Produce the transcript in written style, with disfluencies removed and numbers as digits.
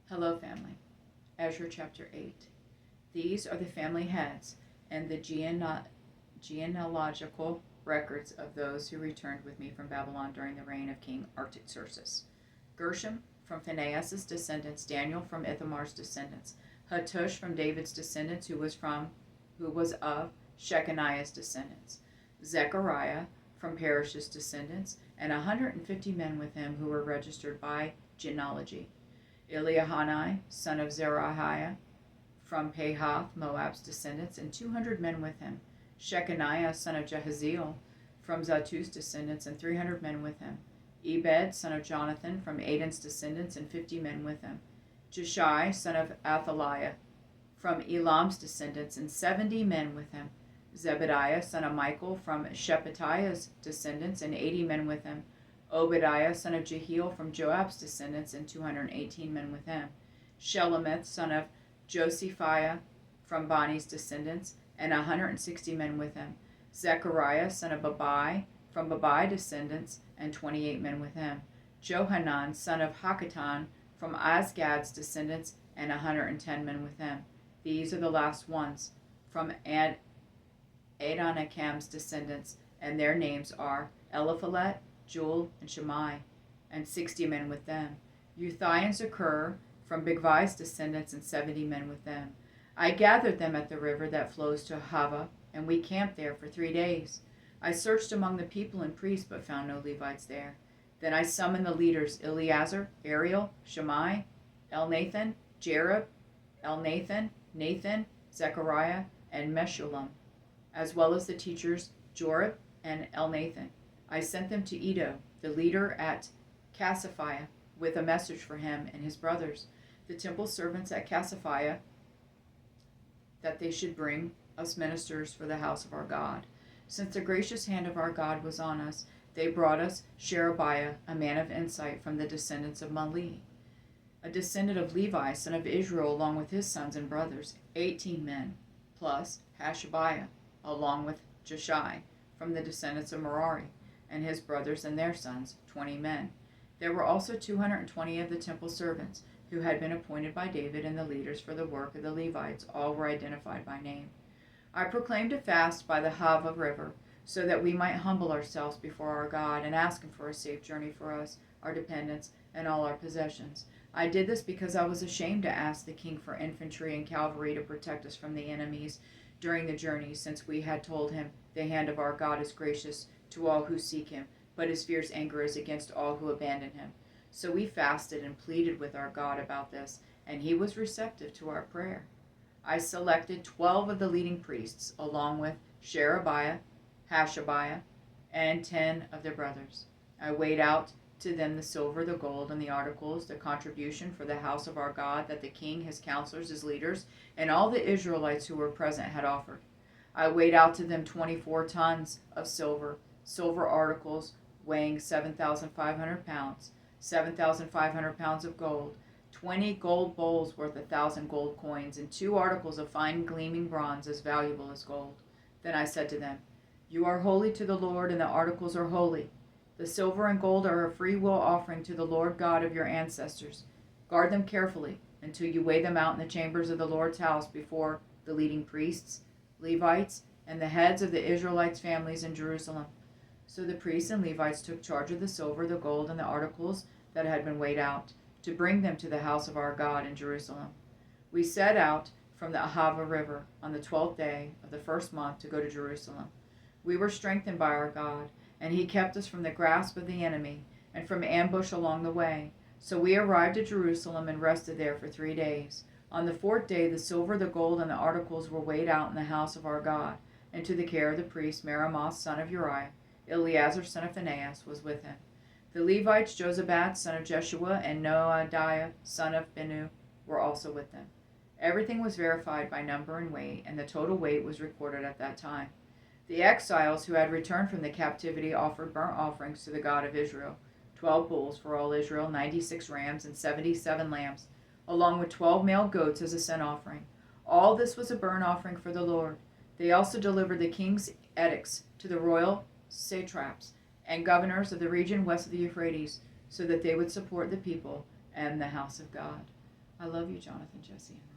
Hello, family. Ezra chapter 8. These are the family heads and the genealogical records of those who returned with me from Babylon during the reign of King Artaxerxes. Gershom from Phinehas's descendants, Daniel from Ithamar's descendants, Hattush from David's descendants, who was of Shechaniah's descendants, Zechariah from Parash's descendants, and 150 men with him who were registered by genealogy. Eliahanai, son of Zerahiah, from Pahath, Moab's descendants, and 200 men with him. Shechaniah, son of Jehaziel, from Zattu's descendants, and 300 men with him. Ebed, son of Jonathan, from Adin's descendants, and 50 men with him. Jeshai, son of Athaliah, from Elam's descendants, and 70 men with him. Zebediah, son of Michael, from Shephatiah's descendants, and 80 men with him. Obadiah, son of Jehiel, from Joab's descendants, and 218 men with him. Shelemith, son of Josephiah, from Bani's descendants, and 160 men with him. Zechariah, son of Babai, from Babai descendants, and 28 men with him. Johanan, son of Hakatan, from Azgad's descendants, and 110 men with him. These are the last ones from Adonikam's descendants, and their names are Eliphalet, Joel, and Shammai, and 60 men with them. Uthai and Zakur from Bigvai's descendants, and 70 men with them. I gathered them at the river that flows to Hava, and we camped there for 3 days. I searched among the people and priests, but found no Levites there. Then I summoned the leaders, Eleazar, Ariel, Shammai, Elnathan, Jerub, Elnathan, Nathan, Zechariah, and Meshullam, as well as the teachers Jorib and Elnathan. I sent them to Edo, the leader at Cassiphia, with a message for him and his brothers, the temple servants at Cassiphia, that they should bring us ministers for the house of our God. Since the gracious hand of our God was on us, they brought us Sherebiah, a man of insight from the descendants of Mali, a descendant of Levi, son of Israel, along with his sons and brothers, 18 men, plus Hashabiah, along with Jeshai, from the descendants of Merari, and his brothers and their sons, 20 men. There were also 220 of the temple servants, who had been appointed by David, and the leaders for the work of the Levites. All were identified by name. I proclaimed a fast by the Hava river, so that we might humble ourselves before our God, and ask him for a safe journey for us, our dependents, and all our possessions. I did this because I was ashamed to ask the king for infantry and cavalry to protect us from the enemies during the journey, since we had told him, the hand of our God is gracious to all who seek him, but his fierce anger is against all who abandon him. So we fasted and pleaded with our God about this, and he was receptive to our prayer. I selected 12 of the leading priests, along with Sherebiah, Hashabiah, and 10 of their brothers. I weighed out to them the silver, the gold, and the articles, the contribution for the house of our God that the king, his counselors, his leaders, and all the Israelites who were present had offered. I weighed out to them 24 tons of silver articles weighing 7,500 pounds, 7,500 pounds of gold, 20 gold bowls worth 1,000 gold coins, and 2 articles of fine gleaming bronze as valuable as gold. Then I said to them, "You are holy to the Lord, and the articles are holy. The silver and gold are a free will offering to the Lord God of your ancestors. Guard them carefully until you weigh them out in the chambers of the Lord's house before the leading priests, Levites, and the heads of the Israelites' families in Jerusalem." So the priests and Levites took charge of the silver, the gold, and the articles that had been weighed out, to bring them to the house of our God in Jerusalem. We set out from the Ahava River on the 12th day of the first month to go to Jerusalem. We were strengthened by our God, and he kept us from the grasp of the enemy and from ambush along the way. So we arrived at Jerusalem and rested there for 3 days. On the 4th day, the silver, the gold, and the articles were weighed out in the house of our God, and to the care of the priest Meremoth, son of Uriah. Eleazar, son of Phinehas, was with him. The Levites, Jozabad, son of Jeshua, and Noadiah, son of Binu, were also with them. Everything was verified by number and weight, and the total weight was recorded at that time. The exiles who had returned from the captivity offered burnt offerings to the God of Israel, 12 bulls for all Israel, 96 rams, and 77 lambs, along with 12 male goats as a sin offering. All this was a burnt offering for the Lord. They also delivered the king's edicts to the royal satraps and governors of the region west of the Euphrates, so that they would support the people and the house of God. I love you, Jonathan, Jesse, and